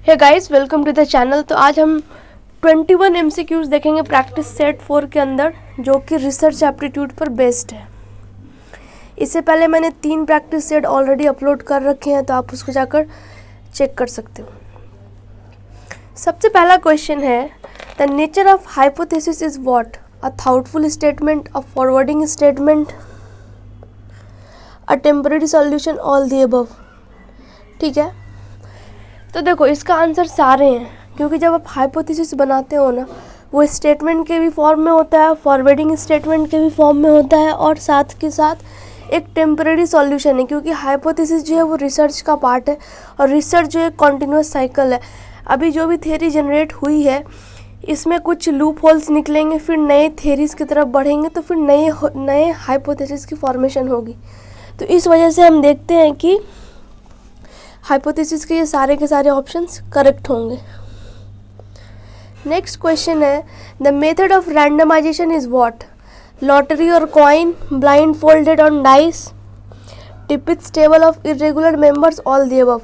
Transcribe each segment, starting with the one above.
Hey guys, welcome to the channel. तो आज हम 21 MCQs देखेंगे प्रैक्टिस सेट 4 के अंदर, जो कि रिसर्च एप्टीट्यूड पर बेस्ड है। इससे पहले मैंने 3 प्रैक्टिस सेट ऑलरेडी अपलोड कर रखे हैं, तो आप उसको जाकर चेक कर सकते हो। सबसे पहला क्वेश्चन है, the nature of hypothesis is what? A thoughtful statement, a forwarding statement, a temporary solution, all the above. ठीक है, तो देखो इसका आंसर सारे हैं, क्योंकि जब आप हाइपोथेसिस बनाते हो ना, वो स्टेटमेंट के भी फॉर्म में होता है, फॉरवर्डिंग स्टेटमेंट के भी फॉर्म में होता है, और साथ के साथ एक टेम्पररी सॉल्यूशन है, क्योंकि हाइपोथेसिस जो है वो रिसर्च का पार्ट है, और रिसर्च जो है कॉन्टिन्यूस साइकिल है। अभी जो भी थ्योरी जनरेट हुई है, इसमें कुछ लूप होल्स निकलेंगे, फिर नए थ्योरीज की तरफ बढ़ेंगे, तो फिर नए हाइपोथेसिस की फॉर्मेशन होगी। तो इस वजह से हम देखते हैं कि हाइपोथेसिस के ये सारे के सारे ऑप्शंस करेक्ट होंगे। नेक्स्ट क्वेश्चन है, the method of randomisation is what? Lottery और coin, blindfolded on dice, Tippett's table of irregular members, all the above.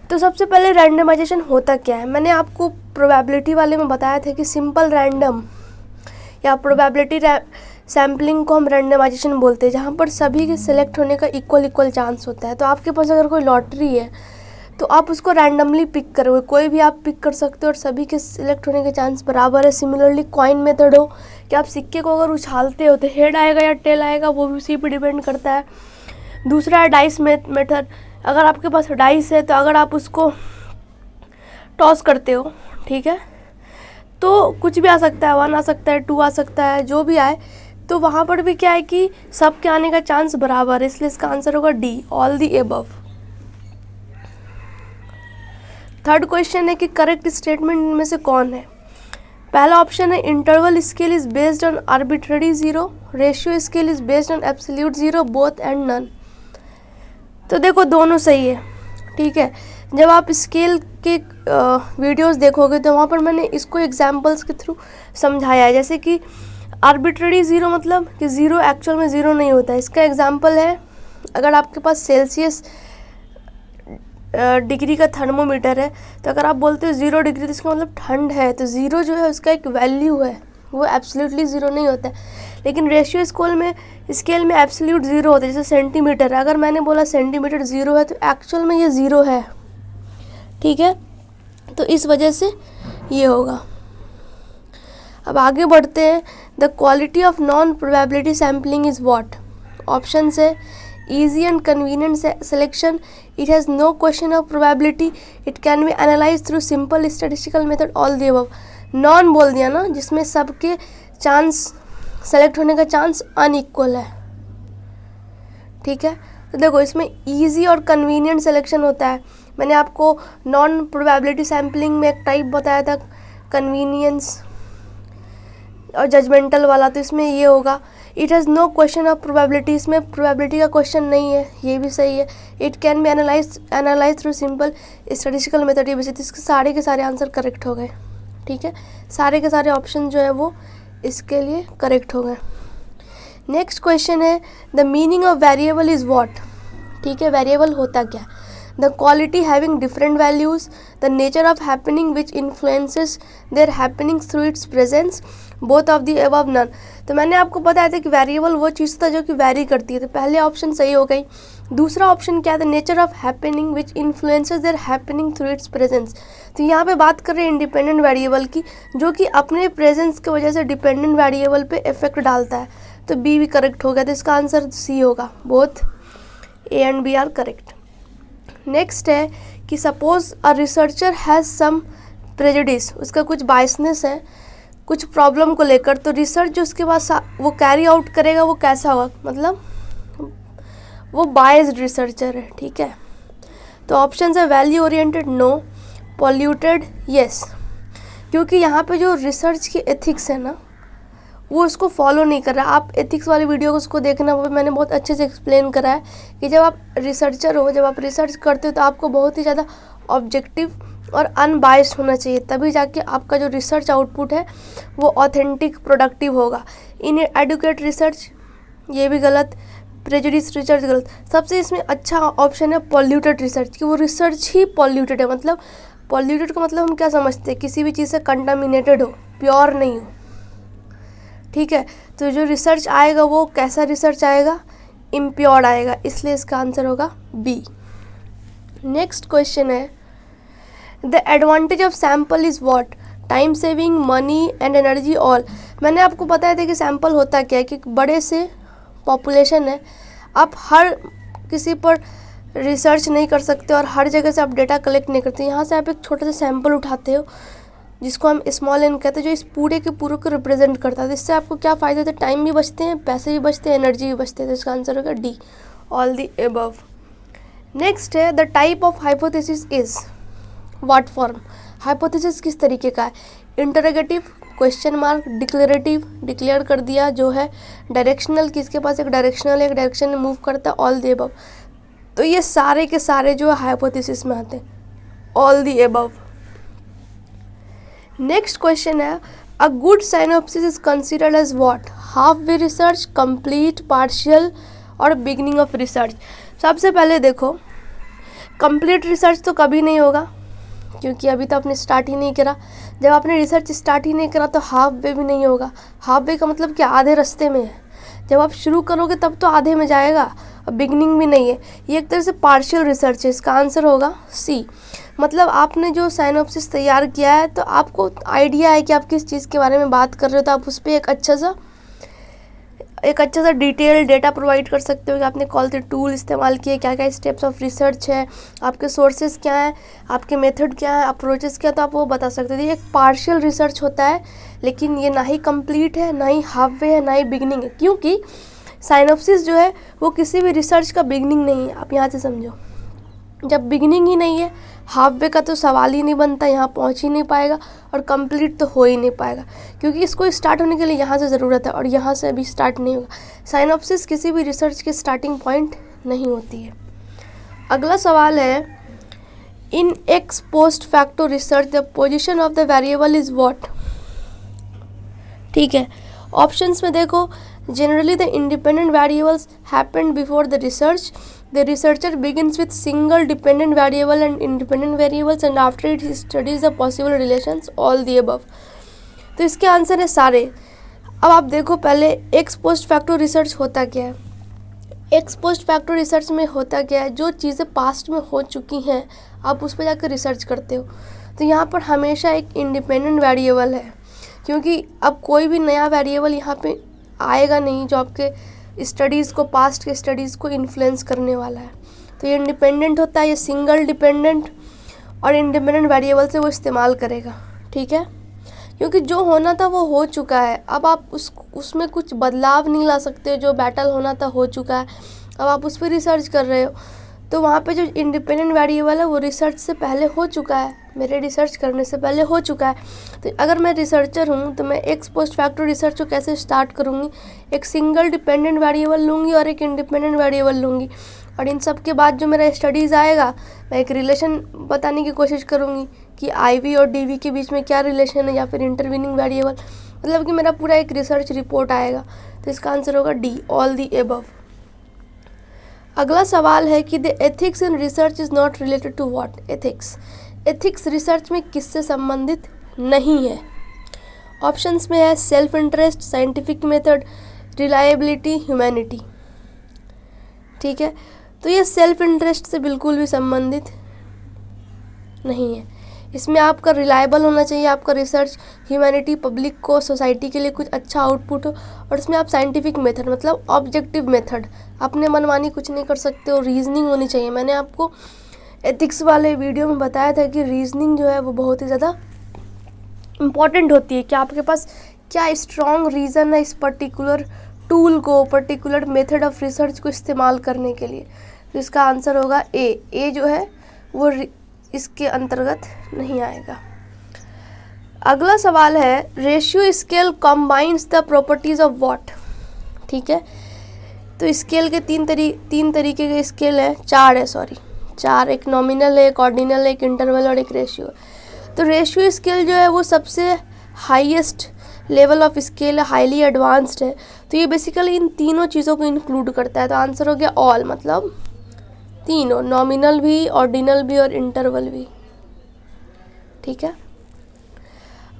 तो सबसे पहले रैंडमाइजेशन होता क्या है? मैंने आपको प्रोबेबिलिटी वाले में बताया था कि सिंपल रैंडम या प्रोबेबिलिटी सैम्पलिंग को हम रैंडमाइजेशन बोलते हैं, जहाँ पर सभी के सिलेक्ट होने का इक्वल चांस होता है। तो आपके पास अगर कोई लॉटरी है तो आप उसको रैंडमली पिक करोगे, कोई भी आप पिक कर सकते हो और सभी के सिलेक्ट होने के चांस बराबर है। सिमिलरली कॉइन मेथड हो कि आप सिक्के को अगर उछालते हो तो हेड आएगा या टेल आएगा, वो भी उसी पर डिपेंड करता है। दूसरा है डाइस मेथड। अगर आपके पास डाइस है तो अगर आप उसको टॉस करते हो, ठीक है, तो कुछ भी आ सकता है, 1 आ सकता है, 2 आ सकता है, जो भी आए, तो वहाँ पर भी क्या है कि सबके आने का चांस बराबर है, इसलिए इसका आंसर होगा D, all the above. Third question है कि करेक्ट स्टेटमेंट में से कौन है? पहला ऑप्शन है, interval scale is based on arbitrary zero, ratio scale is based on absolute zero, both and none. तो देखो दोनों सही है, ठीक है। जब आप स्केल के वीडियोस देखोगे तो वहाँ पर मैंने इसको एग्जांपल्स के थ्रू समझाया है, जैसे कि आर्बिट्ररी ज़ीरो मतलब कि ज़ीरो एक्चुअल में ज़ीरो नहीं होता है। इसका एग्जांपल है, अगर आपके पास सेल्सियस डिग्री का थर्मोमीटर है, तो अगर आप बोलते हो 0 डिग्री तो इसका मतलब ठंड है, तो ज़ीरो जो है उसका एक वैल्यू है, वो एब्सोल्युटली ज़ीरो नहीं होता है। लेकिन रेशियो स्केल में एब्सोल्यूट ज़ीरो होता है, जैसे सेंटीमीटर है, अगर मैंने बोला सेंटीमीटर ज़ीरो है तो एक्चुअल में ये ज़ीरो है, ठीक है। तो इस वजह से ये होगा। अब आगे बढ़ते हैं, the quality of non probability sampling is what? Option है, easy and convenient selection, it has no question of probability, it can be analyzed through simple statistical method, all the above। Non बोल दिया ना, जिसमें सबके chance select होने का chance unequal है, ठीक है। तो देखो इसमें इजी और कन्वीनियंट सिलेक्शन होता है। मैंने आपको नॉन प्रोबेबिलिटी सैम्पलिंग में एक टाइप बताया था, कन्वीनियंस और जजमेंटल वाला, तो इसमें ये होगा, it has no question of probability, इसमें प्रोबेबिलिटी का क्वेश्चन नहीं है, ये भी सही है। It can be analyse through simple statistical method, ये भी सही। तो इसके सारे के सारे आंसर करेक्ट हो गए, ठीक है। सारे के सारे ऑप्शन जो है वो इसके लिए करेक्ट हो गए। नेक्स्ट क्वेश्चन है, the meaning of variable is what? ठीक है, वेरिएबल होता क्या? The quality having different values, the nature of happening which influences their happening through its presence, both of the above, none. तो मैंने आपको बताया था कि वेरिएबल वो चीज़ था जो कि वैरी करती है, तो पहले ऑप्शन सही हो गई। दूसरा ऑप्शन क्या था? Nature of happening which influences their happening through its presence. तो यहाँ पे बात कर रहे हैं इंडिपेंडेंट वेरिएबल की, जो कि अपने प्रेजेंस की वजह से डिपेंडेंट वेरिएबल पे इफेक्ट डालता है, तो बी भी करेक्ट हो गया। तो इसका आंसर सी होगा, both A and B are correct. Next है कि suppose a researcher has some prejudice, उसका कुछ बायसनेस है कुछ प्रॉब्लम को लेकर, तो रिसर्च जो उसके पास वो कैरी आउट करेगा वो कैसा होगा? मतलब वो बायस्ड रिसर्चर है, ठीक है। तो ऑप्शन है, value oriented no, polluted yes, क्योंकि यहाँ पे जो रिसर्च की एथिक्स है ना, वो उसको फॉलो नहीं कर रहा। आप एथिक्स वाली वीडियो को उसको देखना, वो मैंने बहुत अच्छे से एक्सप्लेन करा है कि जब आप रिसर्चर हो, जब आप रिसर्च करते हो, तो आपको बहुत ही ज़्यादा ऑब्जेक्टिव और अनबायस्ड होना चाहिए, तभी जाके आपका जो रिसर्च आउटपुट है वो ऑथेंटिक प्रोडक्टिव होगा। इन एडुकेट रिसर्च, ये भी गलत। प्रेजुडिस रिसर्च गलत। सबसे इसमें अच्छा ऑप्शन है पॉल्यूटेड रिसर्च, कि वो रिसर्च ही पॉल्यूटेड है। मतलब पॉल्यूटेड का मतलब हम क्या समझते हैं, किसी भी चीज़ से कंटामिनेटेड हो, प्योर नहीं हो, ठीक है। तो जो रिसर्च आएगा वो कैसा रिसर्च आएगा, इम्प्योर आएगा, इसलिए इसका आंसर होगा बी। नेक्स्ट क्वेश्चन है the advantage of sample is what, time saving, money and energy all. मैंने आपको बताया था कि सैम्पल होता क्या है, कि बड़े से पॉपुलेशन है, आप हर किसी पर रिसर्च नहीं कर सकते और हर जगह से आप डेटा कलेक्ट नहीं करते। यहाँ से आप एक छोटा सा सैम्पल उठाते हो जिसको हम स्मॉल एन कहते हैं, जो इस पूरे के पूरे को रिप्रेजेंट करता है। इससे आपको क्या फ़ायदा होता है, टाइम भी बचते हैं, पैसे भी बचते हैं, एनर्जी भी बचते हैं। तो इसका आंसर होगा D, all the above. Next है the type of hypothesis is what form. Hypothesis किस तरीके का है, interrogative, question mark, declarative, declare कर दिया जो है, डायरेक्शनल, किसके पास एक डायरेक्शनल एक डायरेक्शन में मूव करता है, ऑल द एबव। तो ये सारे के सारे जो है हाइपोथेसिस में आते हैं, all the above. Next question is a good synopsis is considered as what, half way research, complete, partial और बिगिनिंग ऑफ रिसर्च। सबसे पहले देखो, कंप्लीट रिसर्च तो कभी नहीं होगा क्योंकि अभी तो आपने स्टार्ट ही नहीं करा। जब आपने रिसर्च स्टार्ट ही नहीं करा तो हाफ वे भी नहीं होगा। हाफ वे का मतलब क्या, आधे रास्ते में है। जब आप शुरू करोगे तब तो आधे में जाएगा, और बिगनिंग भी नहीं है। ये एक तरह से पार्शियल रिसर्च है, इसका आंसर होगा सी। मतलब आपने जो साइनोप्सिस तैयार किया है तो आपको आइडिया है कि आप किस चीज़ के बारे में बात कर रहे हो, तो आप उस पर एक अच्छा सा डिटेल डेटा प्रोवाइड कर सकते हो कि आपने कौन से टूल इस्तेमाल किए, क्या क्या स्टेप्स ऑफ रिसर्च है, आपके सोर्सेज क्या हैं, आपके मेथड क्या है, अप्रोचेस क्या, तो आप वो बता सकते हो। ये एक पार्शियल रिसर्च होता है, लेकिन ये ना ही कंप्लीट है, ना ही हाफ वे है, ना ही बिगनिंग है। क्योंकि साइनोप्सिस जो है वो किसी भी रिसर्च का बिगनिंग नहीं है। आप यहाँ से समझो, जब बिगनिंग ही नहीं है, हाफ वे का तो सवाल ही नहीं बनता, यहाँ पहुँच ही नहीं पाएगा, और कंप्लीट तो हो ही नहीं पाएगा, क्योंकि इसको स्टार्ट होने के लिए यहाँ से ज़रूरत है और यहाँ से अभी स्टार्ट नहीं होगा। साइनोप्सिस किसी भी रिसर्च की स्टार्टिंग पॉइंट नहीं होती है। अगला सवाल है in ex post facto research the position of the variable is what. ठीक है, ऑप्शंस में देखो, generally the independent variables happened before the research, the researcher begins with single dependent variable and independent variables and after it studies the possible relations, all the above। तो इसके answer है सारे। अब आप देखो, पहले एक्स पोस्ट फैक्टो रिसर्च होता क्या है। एक्स पोस्ट फैक्टो रिसर्च में होता क्या है, जो चीज़ें पास्ट में हो चुकी हैं आप उस पर जाकर रिसर्च करते हो। तो यहाँ पर हमेशा एक इंडिपेंडेंट वेरिएबल है, क्योंकि अब कोई भी नया वेरिएबल यहाँ पे आएगा नहीं जो आपके स्टडीज़ को, पास्ट के स्टडीज़ को इन्फ्लुएंस करने वाला है। तो ये इंडिपेंडेंट होता है, ये सिंगल डिपेंडेंट और इंडिपेंडेंट वेरिएबल से वो इस्तेमाल करेगा। ठीक है, क्योंकि जो होना था वो हो चुका है, अब आप उसमें कुछ बदलाव नहीं ला सकते। जो बैटल होना था हो चुका है, अब आप उस पर रिसर्च कर रहे हो, तो वहाँ पे जो इंडिपेंडेंट वेरिएबल है वो रिसर्च से पहले हो चुका है, मेरे रिसर्च करने से पहले हो चुका है। तो अगर मैं रिसर्चर हूँ तो मैं एक्स पोस्ट फैक्टो रिसर्च को कैसे स्टार्ट करूँगी, एक सिंगल डिपेंडेंट वेरिएबल लूँगी और एक इंडिपेंडेंट वेरिएबल लूँगी, और इन सब के बाद जो मेरा स्टडीज़ आएगा मैं एक रिलेशन बताने की कोशिश करूँगी कि IV और DV के बीच में क्या रिलेशन है, या फिर इंटरवीनिंग वेरिएबल, मतलब कि मेरा पूरा एक रिसर्च रिपोर्ट आएगा। तो इसका आंसर होगा डी, ऑल दी एबव। अगला सवाल है कि the ethics in research is not related to what. Ethics research में किससे संबंधित नहीं है। ऑप्शंस में है self interest, scientific method, reliability, humanity. ठीक है, तो ये सेल्फ इंटरेस्ट से बिल्कुल भी संबंधित नहीं है। इसमें आपका रिलायबल होना चाहिए आपका रिसर्च, ह्यूमैनिटी, पब्लिक को, सोसाइटी के लिए कुछ अच्छा आउटपुट हो, और इसमें आप साइंटिफिक मेथड मतलब ऑब्जेक्टिव मेथड, अपने मनमानी कुछ नहीं कर सकते हो, रीजनिंग होनी चाहिए। मैंने आपको एथिक्स वाले वीडियो में बताया था कि रीजनिंग जो है वो बहुत ही ज़्यादा इम्पॉर्टेंट होती है कि आपके पास क्या स्ट्रॉन्ग रीज़न है इस पर्टिकुलर टूल को, पर्टिकुलर मेथड ऑफ रिसर्च को इस्तेमाल करने के लिए। तो इसका आंसर होगा ए जो है वो इसके अंतर्गत नहीं आएगा। अगला सवाल है ratio scale combines the properties of what. ठीक है, तो स्केल के तीन तरीके के स्केल है, चार, एक नॉमिनल है, एक ऑर्डिनल है, एक इंटरवल और एक रेशियो। तो रेशियो स्केल जो है वो सबसे highest level of scale highly advanced है। तो ये बेसिकली इन तीनों चीज़ों को इंक्लूड करता है। तो आंसर हो गया ऑल, मतलब तीनों, नॉमिनल भी, ऑर्डिनल भी और इंटरवल भी। ठीक है।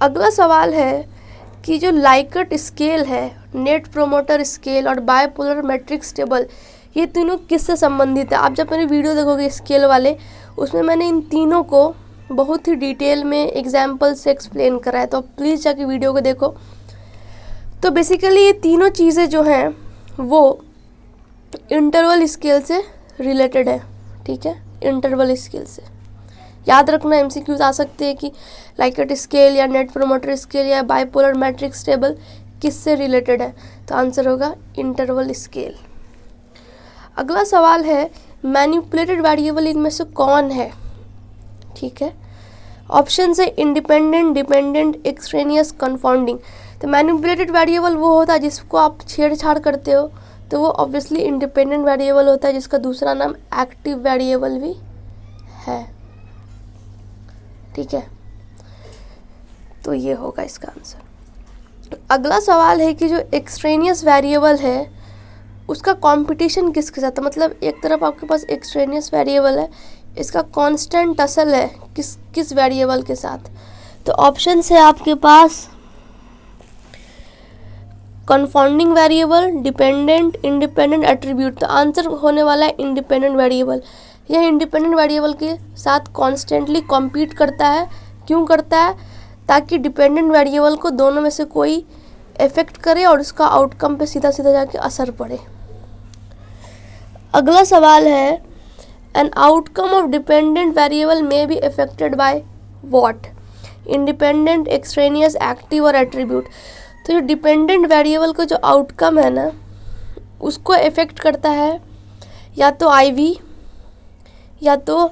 अगला सवाल है कि जो लाइकर्ट स्केल है, नेट प्रोमोटर स्केल और बायपोलर मैट्रिक्स टेबल, ये तीनों किससे संबंधित है? आप जब मेरी वीडियो देखोगे स्केल वाले, उसमें मैंने इन तीनों को बहुत ही डिटेल में एग्जाम्पल से एक्सप्लेन करा है, तो प्लीज़ जाके वीडियो को देखो। तो बेसिकली ये तीनों चीज़ें जो हैं वो इंटरवल स्केल से रिलेटेड है। ठीक है, इंटरवल स्केल से याद रखना, एमसीक्यूज आ सकते हैं कि लाइकर्ट स्केल या नेट प्रोमोटर स्केल या बाइपोलर मैट्रिक्स टेबल किससे रिलेटेड है। तो आंसर होगा इंटरवल स्केल। अगला सवाल है मैनिपुलेटेड वेरिएबल इनमें से कौन है? ठीक है, ऑप्शन है इंडिपेंडेंट, डिपेंडेंट, एक्सट्रेनियस, कन्फाउंडिंग। तो मैनिपुलेटेड वेरिएबल वो होता है जिसको आप छेड़छाड़ करते हो, तो वो ऑब्वियसली इंडिपेंडेंट वेरिएबल होता है, जिसका दूसरा नाम एक्टिव वेरिएबल भी है। ठीक है, तो ये होगा इसका आंसर। अगला सवाल है कि जो एक्सट्रेनियस वेरिएबल है उसका कंपटीशन किसके साथ है? मतलब एक तरफ आपके पास एक्सट्रेनियस वेरिएबल है, इसका कांस्टेंट असल है किस वेरिएबल के साथ? तो ऑप्शन है आपके पास confounding variable, dependent, independent, attribute. तो आंसर होने वाला है इंडिपेंडेंट वेरिएबल। यह इंडिपेंडेंट वेरिएबल के साथ कॉन्स्टेंटली कॉम्पीट करता है। क्यों करता है? ताकि डिपेंडेंट वेरिएबल को दोनों में से कोई इफेक्ट करे और उसका आउटकम पे सीधा सीधा जाके असर पड़े। अगला सवाल है an outcome of dependent variable may be affected by what? Independent, extraneous, active और एट्रीब्यूट। तो जो डिपेंडेंट वेरिएबल का जो आउटकम है ना, उसको इफेक्ट करता है या तो आईवी या तो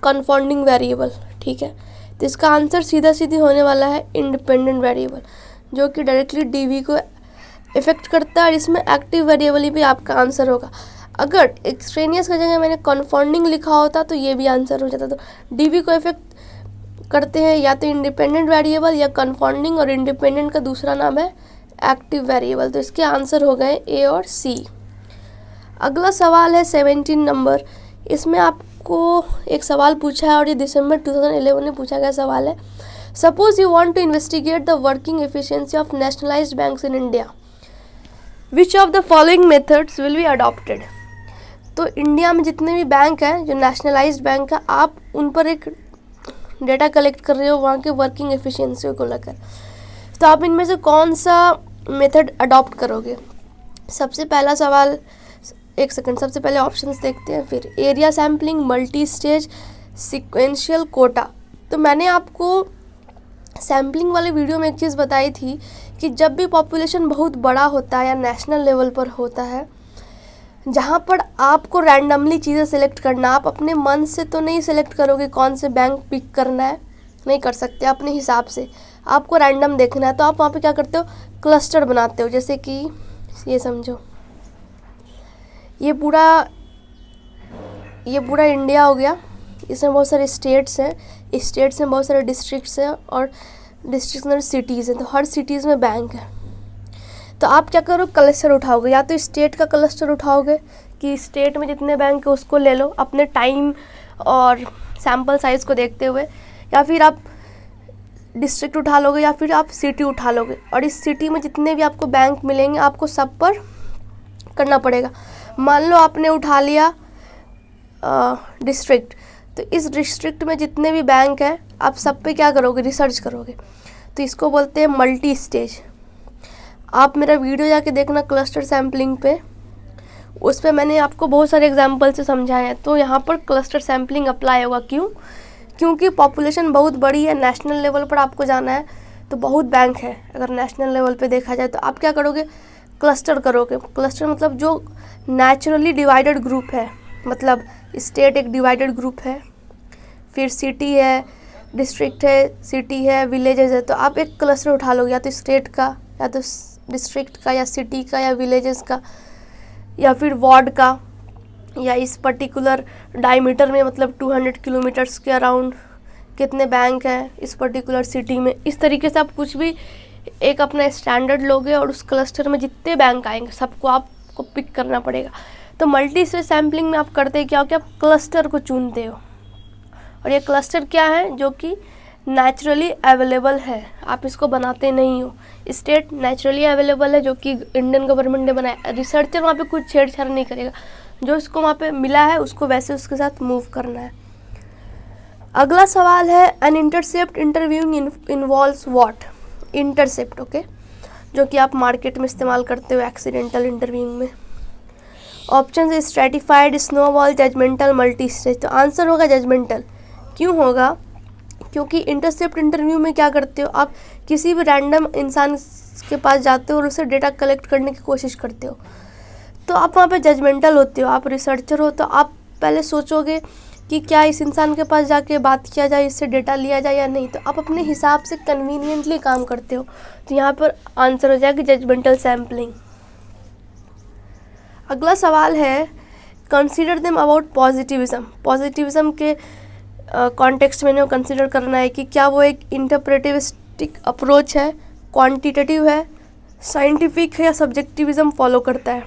कन्फाउंडिंग वेरिएबल। ठीक है, तो इसका आंसर सीधा सीधी होने वाला है इंडिपेंडेंट वेरिएबल, जो कि डायरेक्टली डीवी को इफेक्ट करता है, और इसमें एक्टिव वेरिएबल ही भी आपका आंसर होगा। अगर एक्सट्रेनियस की जगह मैंने कन्फाउंडिंग लिखा होता तो ये भी आंसर हो जाता। तो डीवी को इफेक्ट करते हैं या तो इंडिपेंडेंट वेरिएबल या कन्फाउंडिंग, और इंडिपेंडेंट का दूसरा नाम है एक्टिव वेरिएबल। तो इसके आंसर हो गए ए और सी। अगला सवाल है 17 नंबर। इसमें आपको एक सवाल पूछा है और ये दिसंबर 2011 में पूछा गया सवाल है। Suppose you want to investigate the working efficiency of nationalised banks in India, which of the following methods will be adopted? तो इंडिया में जितने भी बैंक हैं जो नेशनलाइज्ड बैंक है, आप उन पर एक डेटा कलेक्ट कर रहे हो वहाँ के वर्किंग एफिशिएंसी को लेकर, तो आप इनमें से कौन सा मेथड अडॉप्ट करोगे? सबसे पहला सवाल, एक सेकंड, सबसे पहले ऑप्शंस देखते हैं, फिर area sampling, multi stage, sequential quota. तो मैंने आपको सैम्पलिंग वाले वीडियो में एक चीज़ बताई थी कि जब भी पॉपुलेशन बहुत बड़ा होता है या नेशनल लेवल पर होता है, जहाँ पर आपको रैंडमली चीज़ें सेलेक्ट करना, आप अपने मन से तो नहीं सेलेक्ट करोगे कौन से बैंक पिक करना है, नहीं कर सकते अपने हिसाब से, आपको रैंडम देखना है। तो आप वहाँ पे क्या करते हो, क्लस्टर बनाते हो। जैसे कि ये समझो, ये पूरा इंडिया हो गया, इसमें बहुत सारे स्टेट्स हैं, स्टेट्स में बहुत सारे डिस्ट्रिक्ट्स हैं और डिस्ट्रिक्ट्स में सिटीज़ हैं, तो हर सिटीज़ में बैंक है। तो आप क्या करो, क्लस्टर उठाओगे, या तो स्टेट का क्लस्टर उठाओगे कि स्टेट में जितने बैंक है उसको ले लो अपने टाइम और सैम्पल साइज़ को देखते हुए, या फिर आप डिस्ट्रिक्ट उठा लोगे, या फिर आप सिटी उठा लोगे, और इस सिटी में जितने भी आपको बैंक मिलेंगे आपको सब पर करना पड़ेगा। मान लो आपने उठा लिया डिस्ट्रिक्ट, तो इस डिस्ट्रिक्ट में जितने भी बैंक हैं आप सब पे क्या करोगे, रिसर्च करोगे। तो इसको बोलते हैं मल्टी स्टेज। आप मेरा वीडियो जाके देखना क्लस्टर सैम्पलिंग पे, उस पर मैंने आपको बहुत सारे एग्जाम्पल से समझाया है। तो यहाँ पर क्लस्टर सैम्पलिंग अप्लाई होगा। क्यों? क्योंकि पॉपुलेशन बहुत बड़ी है, नेशनल लेवल पर आपको जाना है तो बहुत बैंक है। अगर नेशनल लेवल पे देखा जाए तो आप क्या करोगे, क्लस्टर करोगे। क्लस्टर मतलब जो नेचुरली डिवाइडेड ग्रुप है, मतलब स्टेट एक डिवाइडेड ग्रुप है, फिर सिटी है, डिस्ट्रिक्ट है, सिटी है, विलेजेस है, तो आप एक क्लस्टर उठा लोगे, या तो स्टेट का, या तो डिस्ट्रिक्ट का, या सिटी का, या विलेजेस का, या फिर वार्ड का, या इस पर्टिकुलर डायमीटर में, मतलब 200 किलोमीटर्स के अराउंड कितने बैंक हैं इस पर्टिकुलर सिटी में। इस तरीके से आप कुछ भी एक अपना स्टैंडर्ड लोगे और उस क्लस्टर में जितने बैंक आएंगे सबको आपको पिक करना पड़ेगा। तो मल्टी स्टेज सैम्पलिंग में आप करते क्या हो कि आप क्लस्टर को चुनते हो, और ये क्लस्टर क्या है जो कि नेचुरली अवेलेबल है, आप इसको बनाते नहीं हो। स्टेट नेचुरली अवेलेबल है जो कि इंडियन गवर्नमेंट ने बनाया, रिसर्चर वहाँ पे कुछ छेड़छाड़ नहीं करेगा, जो इसको वहाँ पे मिला है उसको वैसे उसके साथ मूव करना है। अगला सवाल है an intercept interviewing involves what. Intercept okay, जो कि आप मार्केट में इस्तेमाल करते हो एक्सीडेंटल इंटरव्यूइंग में। ऑप्शन है stratified, snowball, judgemental, multi stage. तो आंसर होगा जजमेंटल। क्यों होगा? क्योंकि इंटरसेप्ट इंटरव्यू में क्या करते हो, आप किसी भी रैंडम इंसान के पास जाते हो और उससे डेटा कलेक्ट करने की कोशिश करते हो, तो आप वहाँ पे जजमेंटल होते हो। आप रिसर्चर हो तो आप पहले सोचोगे कि क्या इस इंसान के पास जाके बात किया जाए, इससे डेटा लिया जाए या नहीं, तो आप अपने हिसाब से कन्वीनियंटली काम करते हो। तो यहाँ पर आंसर हो जाएगा जजमेंटल सैम्पलिंग। अगला सवाल है consider them about positivism. Positivism के कॉन्टेक्स्ट में इन्हें कंसिडर करना है कि क्या वो एक इंटरप्रेटिविस्टिक अप्रोच है, क्वांटिटेटिव है, साइंटिफिक है या सब्जेक्टिविज्म फॉलो करता है।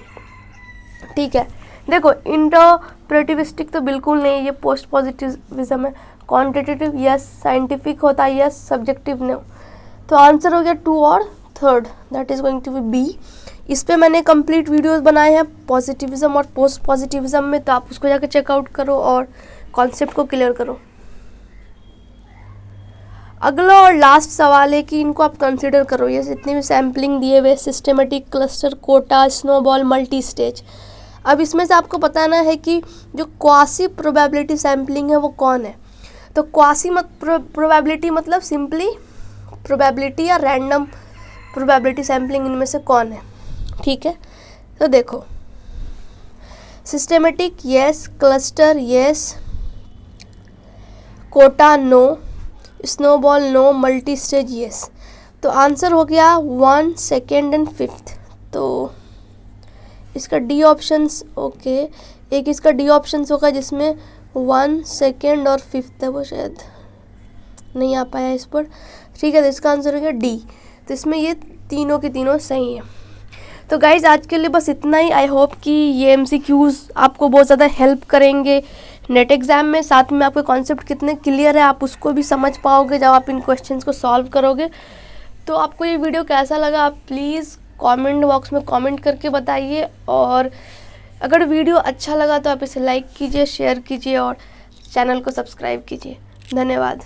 ठीक है, देखो इंटरप्रेटिविस्टिक तो बिल्कुल नहीं, ये पोस्ट पॉजिटिविज्म है। क्वांटिटेटिव यस, साइंटिफिक होता है यस, सब्जेक्टिव नो। तो आंसर हो गया 2 और 3rd, that is going to be B. इस पे मैंने कंप्लीट वीडियोस बनाए हैं पॉजिटिविज्म और पोस्ट पॉजिटिविज्म में, तो आप उसको जाकर चेकआउट करो और कॉन्सेप्ट को क्लियर करो। अगला और लास्ट सवाल है कि इनको आप कंसीडर करो, ये जितने भी सैम्पलिंग दिए हुए, systematic, cluster, quota, snowball, multi stage. अब इसमें से आपको बताना है कि जो क्वासी प्रोबेबिलिटी सैम्पलिंग है वो कौन है। तो क्वासी प्रोबेबिलिटी मतलब सिंपली प्रोबेबिलिटी या रैंडम प्रोबेबिलिटी सैम्पलिंग, इनमें से कौन है। ठीक है, तो देखो systematic yes, cluster yes, quota no, snowball no, multi stage yes. तो आंसर हो गया 1, 2 एंड 5th। तो इसका डी ऑप्शंस ओके, एक इसका डी ऑप्शंस होगा जिसमें 1, 2 और 5th है, वो शायद नहीं आ पाया इस पर। ठीक है, तो इसका आंसर हो गया डी। तो इसमें ये तीनों के तीनों सही है। तो गाइज आज के लिए बस इतना ही। आई होप कि ये MCQs आपको बहुत ज़्यादा हेल्प करेंगे नेट एग्ज़ाम में। साथ में आपके कॉन्सेप्ट कितने क्लियर है आप उसको भी समझ पाओगे जब आप इन क्वेश्चंस को सॉल्व करोगे। तो आपको ये वीडियो कैसा लगा आप प्लीज़ कमेंट बॉक्स में कमेंट करके बताइए, और अगर वीडियो अच्छा लगा तो आप इसे लाइक कीजिए, शेयर कीजिए और चैनल को सब्सक्राइब कीजिए। धन्यवाद।